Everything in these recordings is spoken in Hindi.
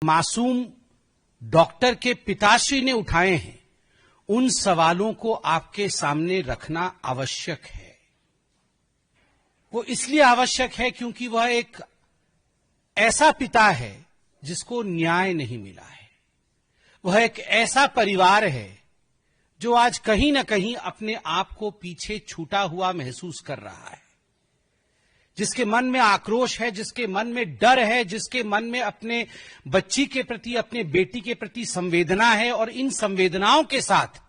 मासूम डॉक्टर के पिताश्री ने उठाए हैं, उन सवालों को आपके सामने रखना आवश्यक है। वो इसलिए आवश्यक है क्योंकि वह एक ऐसा पिता है जिसको न्याय नहीं मिला है। वह एक ऐसा परिवार है जो आज कहीं ना कहीं अपने आप को पीछे छूटा हुआ महसूस कर रहा है, जिसके मन में आक्रोश है, जिसके मन में डर है, जिसके मन में अपने बच्ची के प्रति, अपने बेटी के प्रति संवेदना है। और इन संवेदनाओं के साथ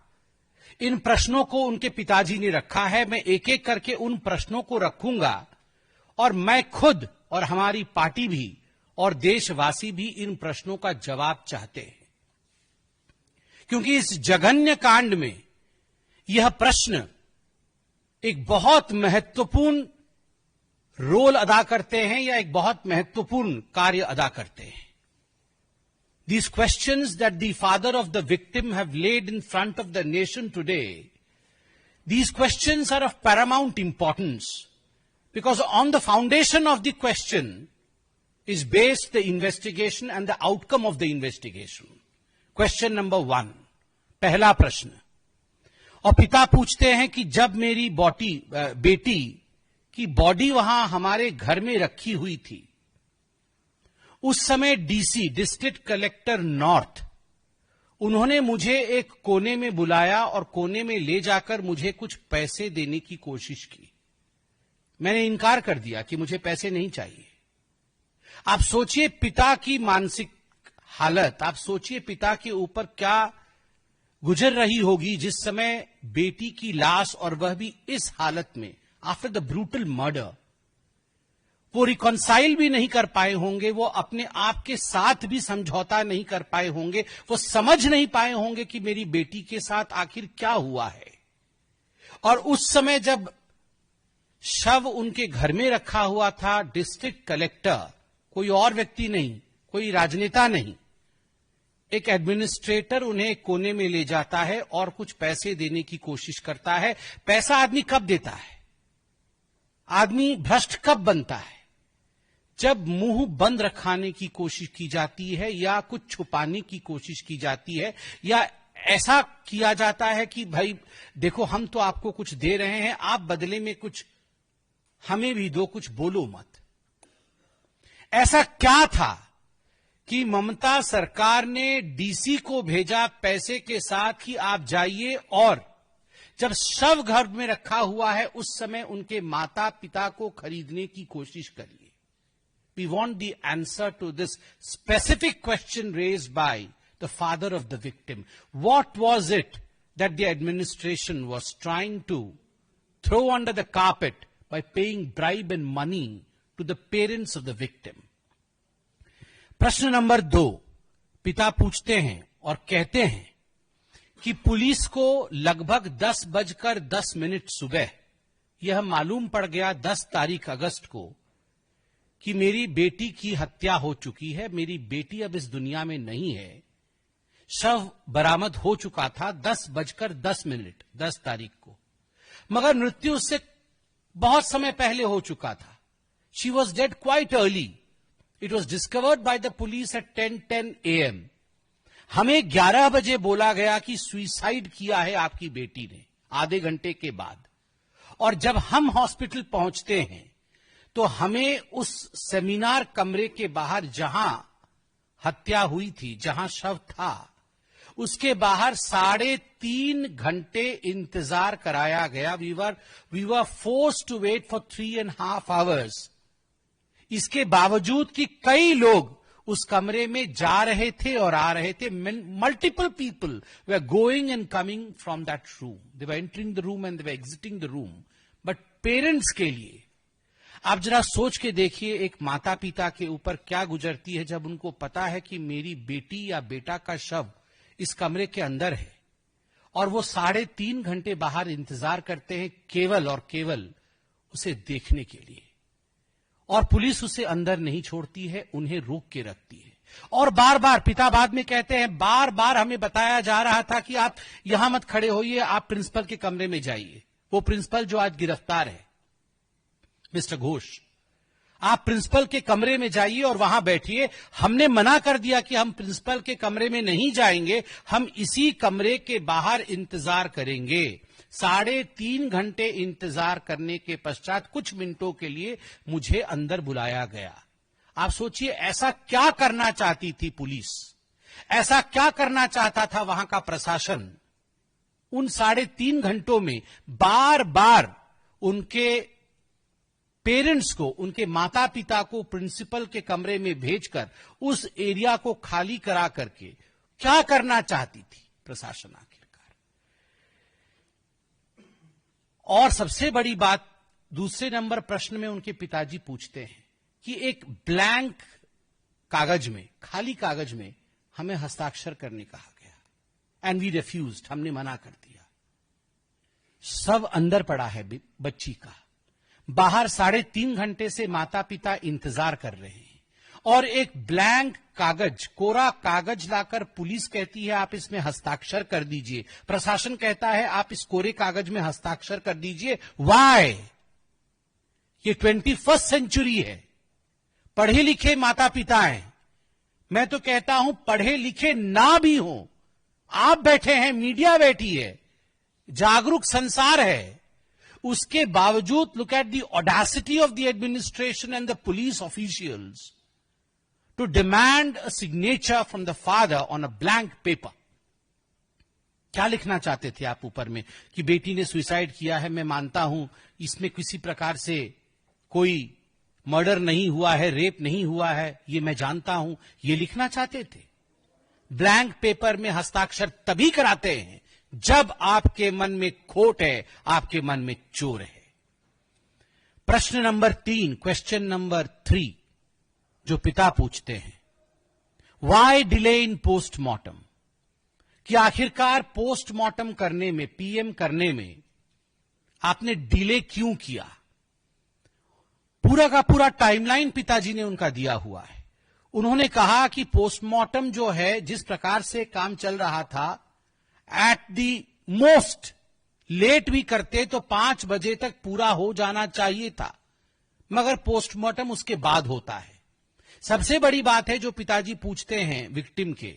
इन प्रश्नों को उनके पिताजी ने रखा है। मैं एक एक करके उन प्रश्नों को रखूंगा और मैं खुद और हमारी पार्टी भी और देशवासी भी इन प्रश्नों का जवाब चाहते हैं, क्योंकि इस जघन्य कांड में यह प्रश्न एक बहुत महत्वपूर्ण रोल अदा करते हैं या एक बहुत महत्वपूर्ण कार्य अदा करते हैं। These questions that the father of the victim have laid in front of the nation today, these questions are of paramount importance, because on the foundation of the question is based the investigation and the outcome of the investigation. Question number 1, पहला प्रश्न। और पिता पूछते हैं कि जब मेरी बेटी की बॉडी वहां हमारे घर में रखी हुई थी, उस समय डीसी, डिस्ट्रिक्ट कलेक्टर नॉर्थ, उन्होंने मुझे एक कोने में बुलाया और कोने में ले जाकर मुझे कुछ पैसे देने की कोशिश की। मैंने इनकार कर दिया कि मुझे पैसे नहीं चाहिए। आप सोचिए पिता की मानसिक हालत, आप सोचिए पिता के ऊपर क्या गुजर रही होगी जिस समय बेटी की लाश, और वह भी इस हालत में, आफ्टर द ब्रूटल मर्डर। वो रिकॉन्साइल भी नहीं कर पाए होंगे, वो अपने आप के साथ भी समझौता नहीं कर पाए होंगे, वो समझ नहीं पाए होंगे कि मेरी बेटी के साथ आखिर क्या हुआ है। और उस समय जब शव उनके घर में रखा हुआ था, डिस्ट्रिक्ट कलेक्टर, कोई और व्यक्ति नहीं, कोई राजनेता नहीं, एक एडमिनिस्ट्रेटर उन्हें एक कोने में ले जाता है और कुछ पैसे देने की कोशिश करता है। पैसा आदमी कब देता है? आदमी भ्रष्ट कब बनता है? जब मुंह बंद रखाने की कोशिश की जाती है, या कुछ छुपाने की कोशिश की जाती है, या ऐसा किया जाता है कि भाई देखो हम तो आपको कुछ दे रहे हैं, आप बदले में कुछ हमें भी दो, कुछ बोलो मत। ऐसा क्या था कि ममता सरकार ने डीसी को भेजा पैसे के साथ कि आप जाइए, और जब शव घर में रखा हुआ है उस समय उनके माता पिता को खरीदने की कोशिश करिए। We want the answer to this specific question raised by the father of the victim. What was it that the administration was trying to throw under the carpet by paying bribe and money to the parents of the victim? प्रश्न नंबर 2, पिता पूछते हैं और कहते हैं कि पुलिस को लगभग 10:10 सुबह यह मालूम पड़ गया 10 तारीख अगस्त को कि मेरी बेटी की हत्या हो चुकी है, मेरी बेटी अब इस दुनिया में नहीं है। शव बरामद हो चुका था 10:10 10 तारीख को, मगर मृत्यु उससे बहुत समय पहले हो चुका था। She was dead quite early. It was discovered by the police at 10:10 AM। हमें 11 बजे बोला गया कि सुसाइड किया है आपकी बेटी ने, आधे घंटे के बाद। और जब हम हॉस्पिटल पहुंचते हैं तो हमें उस सेमिनार कमरे के बाहर जहां हत्या हुई थी, जहां शव था, उसके बाहर 3.5 घंटे इंतजार कराया गया। We were forced to wait for 3.5 hours। इसके बावजूद कि कई लोग उस कमरे में जा रहे थे और आ रहे थे। Multiple people way going and coming from that room, they were entering the room and they were exiting the room. But parents के लिए आप जरा सोच के देखिए, एक माता पिता के ऊपर क्या गुजरती है जब उनको पता है कि मेरी बेटी या बेटा का शव इस कमरे के अंदर है, और वो 3.5 घंटे बाहर इंतजार करते हैं केवल और केवल उसे देखने के लिए। और पुलिस उसे अंदर नहीं छोड़ती है, उन्हें रोक के रखती है। और बार बार पिता बाद में कहते हैं, बार बार हमें बताया जा रहा था कि आप यहां मत खड़े होइए, आप प्रिंसिपल के कमरे में जाइए। वो प्रिंसिपल जो आज गिरफ्तार है, मिस्टर घोष। आप प्रिंसिपल के कमरे में जाइए और वहां बैठिए। हमने मना कर दिया कि हम प्रिंसिपल के कमरे में नहीं जाएंगे, हम इसी कमरे के बाहर इंतजार करेंगे। 3.5 घंटे इंतजार करने के पश्चात कुछ मिनटों के लिए मुझे अंदर बुलाया गया। आप सोचिए, ऐसा क्या करना चाहती थी पुलिस, ऐसा क्या करना चाहता था वहां का प्रशासन? उन 3.5 घंटों में बार बार उनके पेरेंट्स को, उनके माता पिता को प्रिंसिपल के कमरे में भेजकर उस एरिया को खाली करा करके क्या करना चाहती थी प्रशासन आखिरकार? और सबसे बड़ी बात, दूसरे नंबर प्रश्न में उनके पिताजी पूछते हैं कि एक ब्लैंक कागज में, खाली कागज में हमें हस्ताक्षर करने कहा गया एंड वी रिफ्यूज्ड, हमने मना कर दिया। सब अंदर पड़ा है बच्ची का, बाहर 3.5 घंटे से माता पिता इंतजार कर रहे हैं और एक ब्लैंक कागज, कोरा कागज लाकर पुलिस कहती है आप इसमें हस्ताक्षर कर दीजिए, प्रशासन कहता है आप इस कोरे कागज में हस्ताक्षर कर दीजिए। वाई? ये 21st सेंचुरी है, पढ़े लिखे माता पिता हैं, मैं तो कहता हूं पढ़े लिखे ना भी हो, आप बैठे हैं, मीडिया बैठी है, जागरूक संसार है, उसके बावजूद look at the audacity of the administration and the police officials to demand a signature from the father on a blank paper. क्या लिखना चाहते थे आप ऊपर में? कि बेटी ने सुसाइड किया है, मैं मानता हूं इसमें किसी प्रकार से कोई मर्डर नहीं हुआ है, रेप नहीं हुआ है, ये मैं जानता हूं, ये लिखना चाहते थे। ब्लैंक पेपर में हस्ताक्षर तभी कराते हैं जब आपके मन में खोट है, आपके मन में चोर है। प्रश्न नंबर 3, क्वेश्चन नंबर 3 जो पिता पूछते हैं, वाई डिले इन पोस्टमार्टम? कि आखिरकार पोस्टमार्टम करने में, पीएम करने में आपने डिले क्यों किया? पूरा का पूरा टाइमलाइन पिताजी ने उनका दिया हुआ है। उन्होंने कहा कि पोस्टमार्टम जो है, जिस प्रकार से काम चल रहा था, एट दी मोस्ट लेट भी करते तो 5 बजे तक पूरा हो जाना चाहिए था, मगर पोस्टमार्टम उसके बाद होता है। सबसे बड़ी बात है जो पिताजी पूछते हैं विक्टिम के,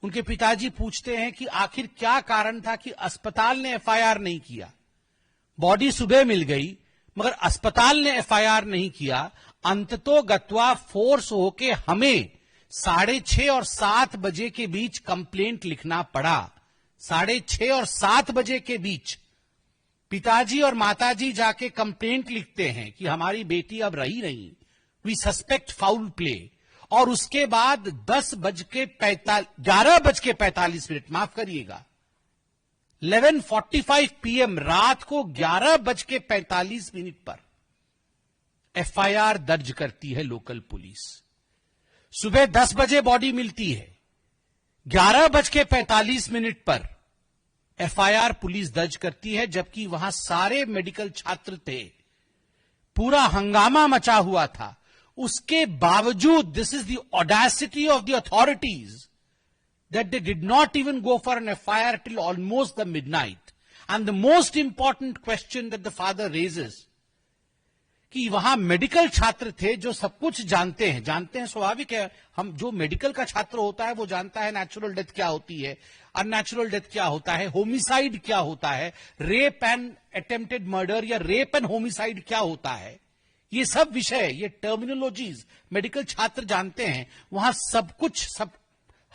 उनके पिताजी पूछते हैं कि आखिर क्या कारण था कि अस्पताल ने एफआईआर नहीं किया? बॉडी सुबह मिल गई मगर अस्पताल ने एफआईआर नहीं किया। अंततोगत्वा फोर्स होके हमें 6:30 और 7 बजे के बीच कंप्लेंट लिखना पड़ा। 6:30 और 7 बजे के बीच पिताजी और माताजी जाके कंप्लेंट लिखते हैं कि हमारी बेटी अब रही नहीं, वी सस्पेक्ट फाउल प्ले। और उसके बाद 11:45 माफ करिएगा, 11:45 PM रात को 11:45 पर एफआईआर दर्ज करती है लोकल पुलिस। सुबह 10 बजे बॉडी मिलती है, 11:45 पर एफआईआर पुलिस दर्ज करती है, जबकि वहां सारे मेडिकल छात्र थे, पूरा हंगामा मचा हुआ था। उसके बावजूद, this is the audacity of the authorities, that they did not even go for an FIR till almost the midnight. And the most important question that the father raises, कि वहां मेडिकल छात्र थे जो सब कुछ जानते हैं स्वाभाविक है, हम जो मेडिकल का छात्र होता है वो जानता है नेचुरल डेथ क्या होती है, अननेचुरल डेथ क्या होता है, होमिसाइड क्या होता है, रेप एंड अटेम्प्टेड मर्डर या रेप एंड होमिसाइड क्या होता है, ये सब विषय, ये टर्मिनोलॉजीज मेडिकल छात्र जानते हैं। वहां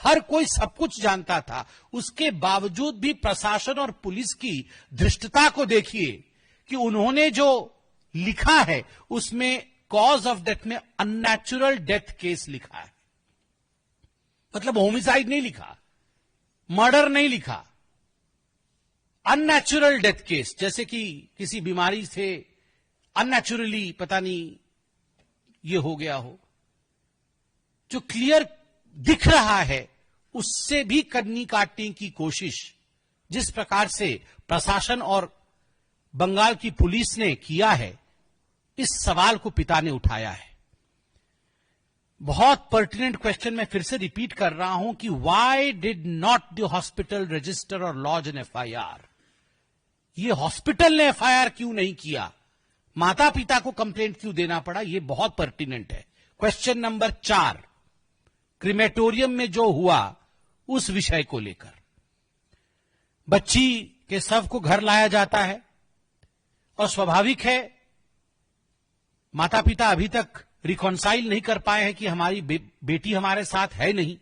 हर कोई सब कुछ जानता था। उसके बावजूद भी प्रशासन और पुलिस की धृष्टता को देखिए कि उन्होंने जो लिखा है उसमें कॉज ऑफ डेथ में अननेचुरल डेथ केस लिखा है। मतलब होमिसाइड नहीं लिखा, मर्डर नहीं लिखा, अननेचुरल डेथ केस, जैसे कि किसी बीमारी से अननेचुरली पता नहीं ये हो गया हो। जो क्लियर दिख रहा है उससे भी कन्नी काटने की कोशिश जिस प्रकार से प्रशासन और बंगाल की पुलिस ने किया है, इस सवाल को पिता ने उठाया है। बहुत पर्टिनेंट क्वेश्चन मैं फिर से रिपीट कर रहा हूं कि why did not the hospital register और लॉज एन एफआईआर? ये हॉस्पिटल ने एफआईआर क्यों नहीं किया? माता पिता को कंप्लेंट क्यों देना पड़ा, यह बहुत पर्टिनेंट है। क्वेश्चन नंबर 4, क्रिमेटोरियम में जो हुआ उस विषय को लेकर। बच्ची के शव को घर लाया जाता है और स्वाभाविक है माता पिता अभी तक रिकॉन्साइल नहीं कर पाए हैं कि हमारी बेटी हमारे साथ है नहीं।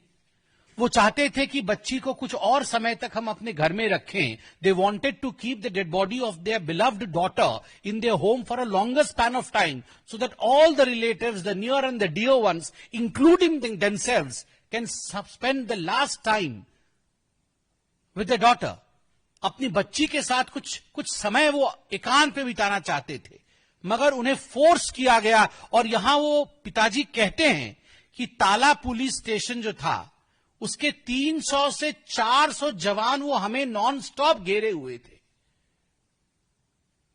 वो चाहते थे कि बच्ची को कुछ और समय तक हम अपने घर में रखें। They wanted to keep the dead body of their beloved daughter in their home for a longer span of time, so that all the relatives, the near and the dear ones, including themselves, can spend the last time with the daughter. अपनी बच्ची के साथ कुछ समय वो एकांत पे बिताना चाहते थे, मगर उन्हें फोर्स किया गया। और यहां वो पिताजी कहते हैं कि ताला पुलिस स्टेशन जो था उसके 300 से 400 जवान वो हमें नॉन स्टॉप घेरे हुए थे।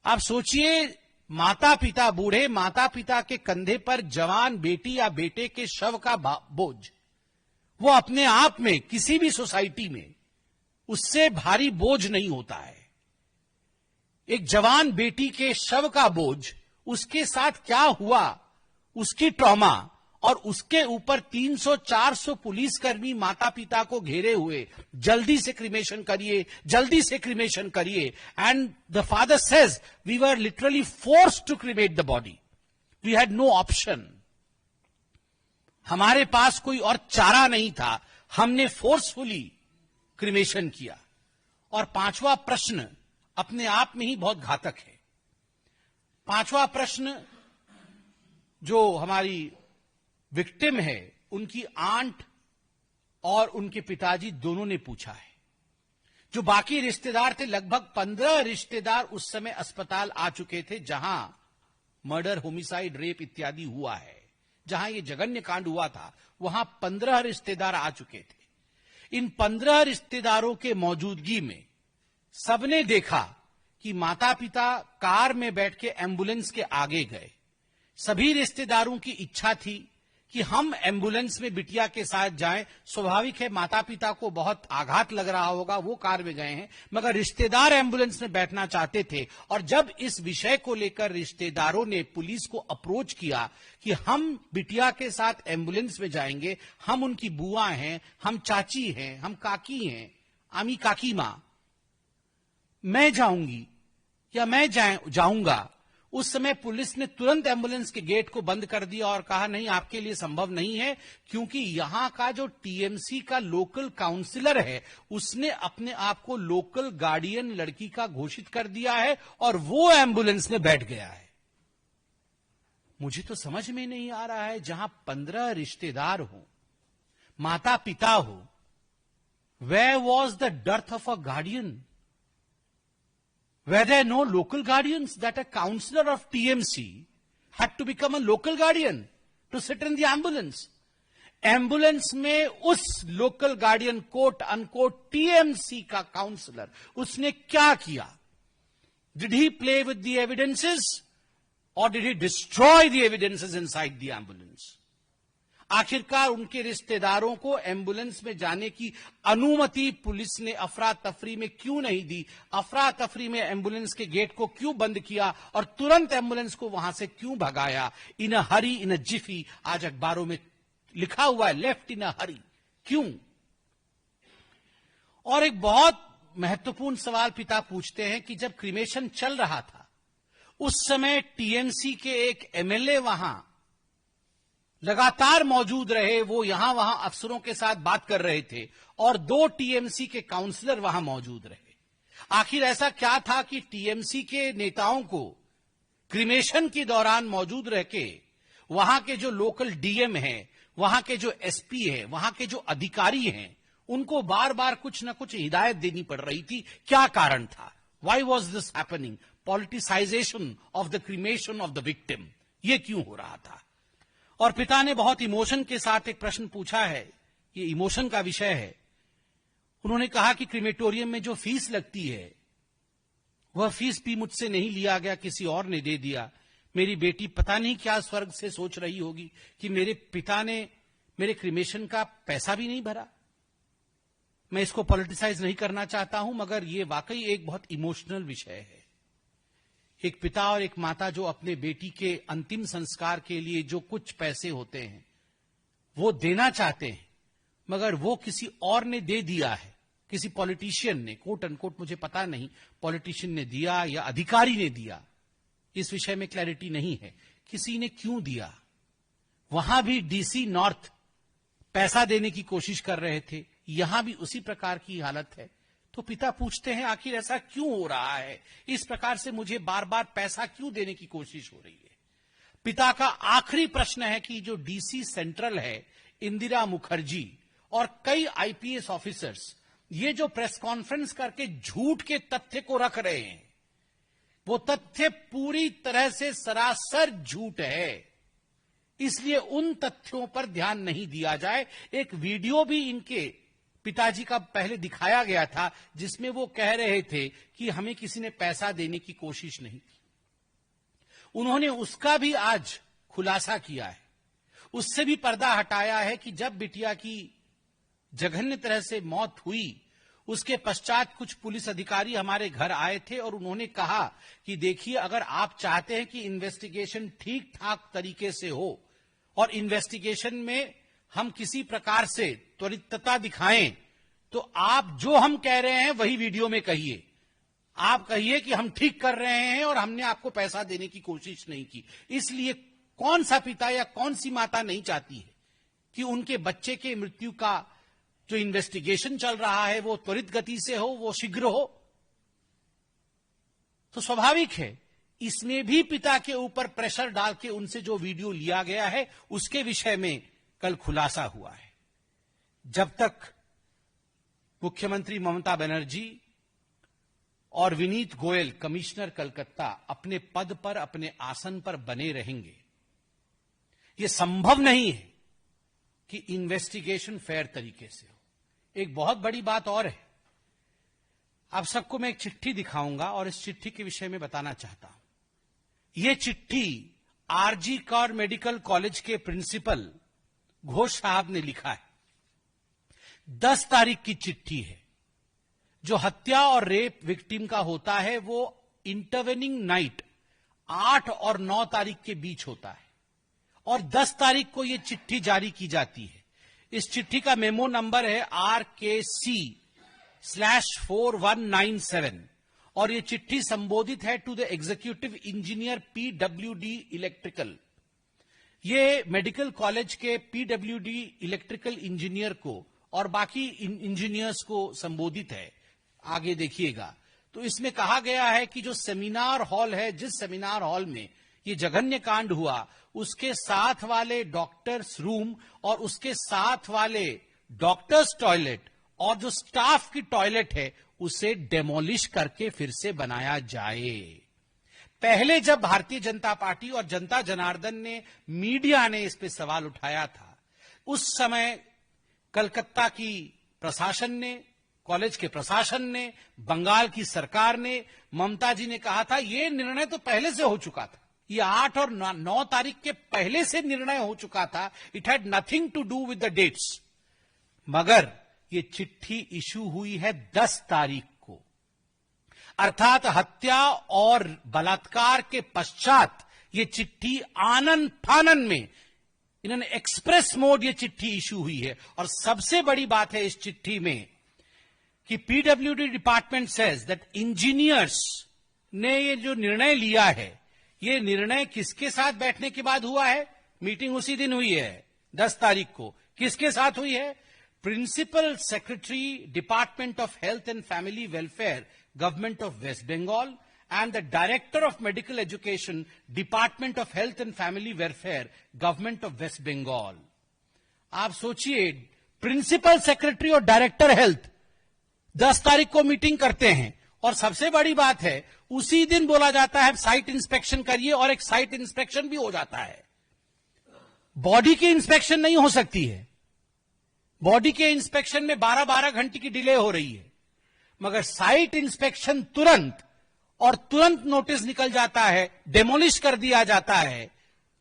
आप सोचिए, माता पिता, बूढ़े माता पिता के कंधे पर जवान बेटी या बेटे के शव का बोझ, वो अपने आप में किसी भी सोसाइटी में उससे भारी बोझ नहीं होता है। एक जवान बेटी के शव का बोझ, उसके साथ क्या हुआ, उसकी ट्रॉमा, और उसके ऊपर 300-400 पुलिसकर्मी माता पिता को घेरे हुए, जल्दी से क्रिमेशन करिए, जल्दी से क्रिमेशन करिए। And the father says we were literally forced to cremate the body, we had no option. हमारे पास कोई और चारा नहीं था, हमने फोर्सफुली क्रिमेशन किया। और 5वां प्रश्न अपने आप में ही बहुत घातक है। 5वां प्रश्न जो हमारी विक्टिम है, उनकी आंट और उनके पिताजी दोनों ने पूछा है। जो बाकी रिश्तेदार थे, लगभग 15 रिश्तेदार उस समय अस्पताल आ चुके थे जहां मर्डर, होमिसाइड, रेप इत्यादि हुआ है, जहां ये जघन्य कांड हुआ था, वहां 15 रिश्तेदार आ चुके थे। इन 15 रिश्तेदारों के मौजूदगी में सबने देखा कि माता पिता कार में बैठ के एम्बुलेंस के आगे गए। सभी रिश्तेदारों की इच्छा थी कि हम एम्बुलेंस में बिटिया के साथ जाएं। स्वाभाविक है माता पिता को बहुत आघात लग रहा होगा, वो कार में गए हैं, मगर रिश्तेदार एम्बुलेंस में बैठना चाहते थे। और जब इस विषय को लेकर रिश्तेदारों ने पुलिस को अप्रोच किया कि हम बिटिया के साथ एम्बुलेंस में जाएंगे, हम उनकी बुआ हैं, हम चाची हैं, हम काकी हैं, आमी काकी मां, मैं जाऊंगी या मैं जाऊंगा, उस समय पुलिस ने तुरंत एम्बुलेंस के गेट को बंद कर दिया और कहा नहीं, आपके लिए संभव नहीं है, क्योंकि यहां का जो टीएमसी का लोकल काउंसिलर है उसने अपने आप को लोकल गार्डियन लड़की का घोषित कर दिया है और वो एम्बुलेंस में बैठ गया है। मुझे तो समझ में नहीं आ रहा है, जहां 15 रिश्तेदार हो, माता पिता हो, where was the dearth of a guardian? Were there no local guardians that a counselor of TMC had to become a local guardian to sit in the ambulance? Ambulance में उस local guardian, quote unquote TMC का काउंसलर, उसने क्या किया? Did he play with the evidences or did he destroy the evidences inside the ambulance? आखिरकार उनके रिश्तेदारों को एम्बुलेंस में जाने की अनुमति पुलिस ने अफरा तफरी में क्यों नहीं दी? अफरा तफरी में एम्बुलेंस के गेट को क्यों बंद किया और तुरंत एम्बुलेंस को वहां से क्यों भगाया? इन अ हरी, इन अ जिफी, आज अखबारों में लिखा हुआ है, लेफ्ट इन अ हरी। क्यों? और एक बहुत महत्वपूर्ण सवाल पिता पूछते हैं कि जब क्रिमेशन चल रहा था उस समय टीएमसी के एक एमएलए वहां लगातार मौजूद रहे, वो यहां वहां अफसरों के साथ बात कर रहे थे और 2 टीएमसी के काउंसलर वहां मौजूद रहे। आखिर ऐसा क्या था कि टीएमसी के नेताओं को क्रिमेशन के दौरान मौजूद रह के वहां के जो लोकल डीएम हैं, वहां के जो एसपी है, वहां के जो अधिकारी हैं, उनको बार बार कुछ न कुछ हिदायत देनी पड़ रही थी? क्या कारण था? Why was this happening? Politicisation of the cremation of the victim, ये क्यों हो रहा था? और पिता ने बहुत इमोशन के साथ एक प्रश्न पूछा है, ये इमोशन का विषय है। उन्होंने कहा कि क्रिमेटोरियम में जो फीस लगती है वह फीस भी मुझसे नहीं लिया गया, किसी और ने दे दिया। मेरी बेटी पता नहीं क्या स्वर्ग से सोच रही होगी कि मेरे पिता ने मेरे क्रिमेशन का पैसा भी नहीं भरा। मैं इसको पॉलिटिसाइज नहीं करना चाहता हूं, मगर यह वाकई एक बहुत इमोशनल विषय है। एक पिता और एक माता जो अपने बेटी के अंतिम संस्कार के लिए जो कुछ पैसे होते हैं वो देना चाहते हैं, मगर वो किसी और ने दे दिया है, किसी पॉलिटिशियन ने, कोट अनकोट, मुझे पता नहीं पॉलिटिशियन ने दिया या अधिकारी ने दिया, इस विषय में क्लैरिटी नहीं है, किसी ने क्यों दिया। वहां भी डीसी नॉर्थ पैसा देने की कोशिश कर रहे थे, यहां भी उसी प्रकार की हालत है। तो पिता पूछते हैं आखिर ऐसा क्यों हो रहा है, इस प्रकार से मुझे बार बार पैसा क्यों देने की कोशिश हो रही है। पिता का आखिरी प्रश्न है कि जो डीसी सेंट्रल है, इंदिरा मुखर्जी और कई आईपीएस ऑफिसर्स, ये जो प्रेस कॉन्फ्रेंस करके झूठ के तथ्य को रख रहे हैं, वो तथ्य पूरी तरह से सरासर झूठ है, इसलिए उन तथ्यों पर ध्यान नहीं दिया जाए। एक वीडियो भी इनके पिताजी का पहले दिखाया गया था जिसमें वो कह रहे थे कि हमें किसी ने पैसा देने की कोशिश नहीं की। उन्होंने उसका भी आज खुलासा किया है, उससे भी पर्दा हटाया है कि जब बिटिया की जघन्य तरह से मौत हुई, उसके पश्चात कुछ पुलिस अधिकारी हमारे घर आए थे और उन्होंने कहा कि देखिए, अगर आप चाहते हैं कि इन्वेस्टिगेशन ठीक ठाक तरीके से हो और इन्वेस्टिगेशन में हम किसी प्रकार से त्वरितता दिखाएं, तो आप जो हम कह रहे हैं वही वीडियो में कहिए। आप कहिए कि हम ठीक कर रहे हैं और हमने आपको पैसा देने की कोशिश नहीं की। इसलिए कौन सा पिता या कौन सी माता नहीं चाहती है कि उनके बच्चे के मृत्यु का जो इन्वेस्टिगेशन चल रहा है वो त्वरित गति से हो, वो शीघ्र हो। तो स्वाभाविक है इसमें भी पिता के ऊपर प्रेशर डाल के उनसे जो वीडियो लिया गया है उसके विषय में कल खुलासा हुआ है। जब तक मुख्यमंत्री ममता बनर्जी और विनीत गोयल, कमिश्नर कलकत्ता, अपने पद पर, अपने आसन पर बने रहेंगे, यह संभव नहीं है कि इन्वेस्टिगेशन फेयर तरीके से हो। एक बहुत बड़ी बात और है, आप सबको मैं एक चिट्ठी दिखाऊंगा और इस चिट्ठी के विषय में बताना चाहता हूं। यह चिट्ठी आरजी कर मेडिकल कॉलेज के प्रिंसिपल घोष साहब ने लिखा है। 10 तारीख की चिट्ठी है। जो हत्या और रेप विक्टिम का होता है वो इंटरवेनिंग नाइट 8 और 9 तारीख के बीच होता है और 10 तारीख को यह चिट्ठी जारी की जाती है। इस चिट्ठी का मेमो नंबर है RKC/4197 और यह चिट्ठी संबोधित है to the executive engineer PWD electrical. ये मेडिकल कॉलेज के PWD इलेक्ट्रिकल इंजीनियर को और बाकी इंजीनियर्स को संबोधित है। आगे देखिएगा तो इसमें कहा गया है कि जो सेमिनार हॉल है, जिस सेमिनार हॉल में ये जघन्य कांड हुआ, उसके साथ वाले डॉक्टर्स रूम और उसके साथ वाले डॉक्टर्स टॉयलेट और जो स्टाफ की टॉयलेट है उसे डेमोलिश करके फिर से बनाया जाए। पहले जब भारतीय जनता पार्टी और जनता जनार्दन ने, मीडिया ने इस पे सवाल उठाया था, उस समय कलकत्ता की प्रशासन ने, कॉलेज के प्रशासन ने, बंगाल की सरकार ने, ममता जी ने कहा था यह निर्णय तो पहले से हो चुका था, ये 8 और 9 तारीख के पहले से निर्णय हो चुका था। It had nothing to do with the dates. मगर ये चिट्ठी इशू हुई है 10 तारीख को, अर्थात हत्या और बलात्कार के पश्चात ये चिट्ठी आनन फानन में इन्होंने एक्सप्रेस मोड ये चिट्ठी इशू हुई है। और सबसे बड़ी बात है इस चिट्ठी में कि PWD department says that engineers ने ये जो निर्णय लिया है, ये निर्णय किसके साथ बैठने के बाद हुआ है? मीटिंग उसी दिन हुई है 10 तारीख को। किसके साथ हुई है? Principal secretary department of health and family welfare government of West Bengal and the director of medical education department of health and family welfare government of west bengal। आप सोचिए, प्रिंसिपल सेक्रेटरी और डायरेक्टर हेल्थ 10 तारीख को मीटिंग करते हैं और सबसे बड़ी बात है उसी दिन बोला जाता है साइट इंस्पेक्शन करिए, और एक साइट इंस्पेक्शन भी हो जाता है। बॉडी की इंस्पेक्शन नहीं हो सकती है, बॉडी के इंस्पेक्शन में 12-12 घंटे की डिले हो रही है, मगर साइट इंस्पेक्शन तुरंत, और तुरंत नोटिस निकल जाता है, डेमोलिश कर दिया जाता है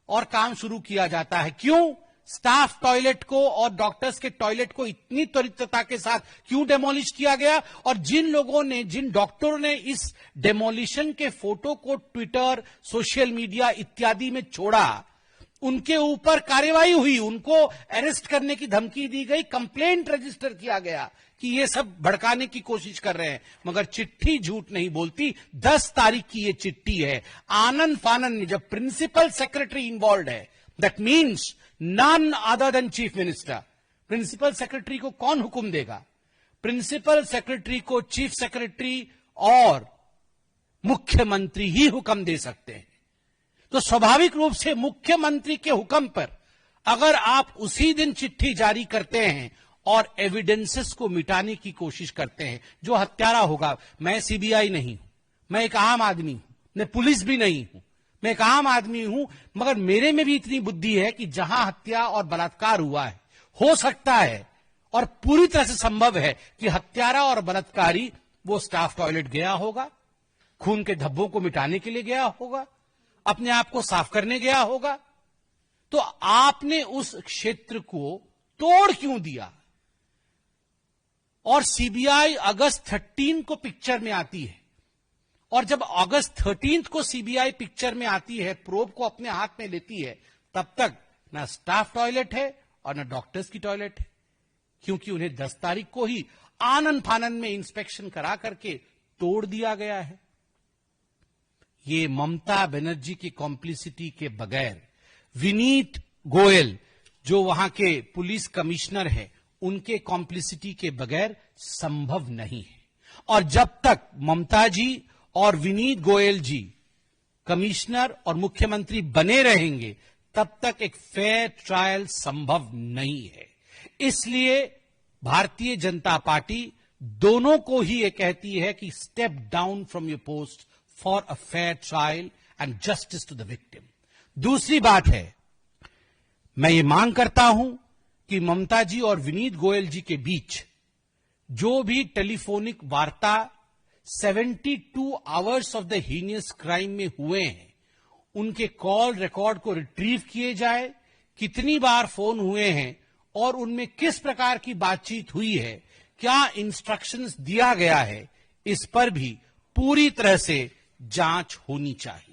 और काम शुरू किया जाता है। क्यों? स्टाफ टॉयलेट को और डॉक्टर्स के टॉयलेट को इतनी त्वरितता के साथ क्यों डेमोलिश किया गया, और जिन डॉक्टरों ने इस डेमोलिशन के फोटो को ट्विटर, सोशल मीडिया इत्यादि में छोड़ा, उनके ऊपर कार्रवाई हुई, उनको अरेस्ट करने की धमकी दी गई, कंप्लेंट रजिस्टर किया गया कि ये सब भड़काने की कोशिश कर रहे हैं। मगर चिट्ठी झूठ नहीं बोलती। 10 तारीख की ये चिट्ठी है। आनंद फानन में जब प्रिंसिपल सेक्रेटरी इन्वॉल्व है, that means none other than chief minister. Principal secretary को कौन हुक्म देगा? प्रिंसिपल सेक्रेटरी को चीफ सेक्रेटरी और मुख्यमंत्री ही हुक्म दे सकते हैं। तो स्वाभाविक रूप से मुख्यमंत्री के हुक्म पर अगर आप उसी दिन चिट्ठी जारी करते हैं और एविडेंसेस को मिटाने की कोशिश करते हैं, जो हत्यारा होगा, मैं सीबीआई नहीं हूं, मैं एक आम आदमी हूं, मैं पुलिस भी नहीं हूं, मैं एक आम आदमी हूं, मगर मेरे में भी इतनी बुद्धि है कि जहां हत्या और बलात्कार हुआ है, हो सकता है और पूरी तरह से संभव है कि हत्यारा और बलात्कारी वो स्टाफ टॉयलेट गया होगा, खून के धब्बों को मिटाने के लिए गया होगा, अपने आप को साफ करने गया होगा। तो आपने उस क्षेत्र को तोड़ क्यों दिया? और सीबीआई अगस्त 13 को पिक्चर में आती है, और जब अगस्त 13 को सीबीआई पिक्चर में आती है, प्रोब को अपने हाथ में लेती है, तब तक ना स्टाफ टॉयलेट है और ना डॉक्टर्स की टॉयलेट है, क्योंकि उन्हें 10 तारीख को ही आनंद फानन में इंस्पेक्शन करा करके तोड़ दिया गया है। ये ममता बनर्जी की कॉम्प्लिसिटी के बगैर विनीत गोयल, जो वहां के पुलिस कमिश्नर है, उनके कॉम्प्लिसिटी के बगैर संभव नहीं है। और जब तक ममता जी और विनीत गोयल जी कमिश्नर और मुख्यमंत्री बने रहेंगे, तब तक एक फेयर ट्रायल संभव नहीं है। इसलिए भारतीय जनता पार्टी दोनों को ही ये कहती है कि step down from your post for a fair trial and justice to the victim. दूसरी बात है, मैं ये मांग करता हूं कि ममता जी और विनीत गोयल जी के बीच जो भी टेलीफोनिक वार्ता 72 hours of the heinous crime में हुए हैं, उनके कॉल रिकॉर्ड को रिट्रीव किए जाए, कितनी बार फोन हुए हैं और उनमें किस प्रकार की बातचीत हुई है, क्या इंस्ट्रक्शंस दिया गया है, इस पर भी पूरी तरह से जांच होनी चाहिए।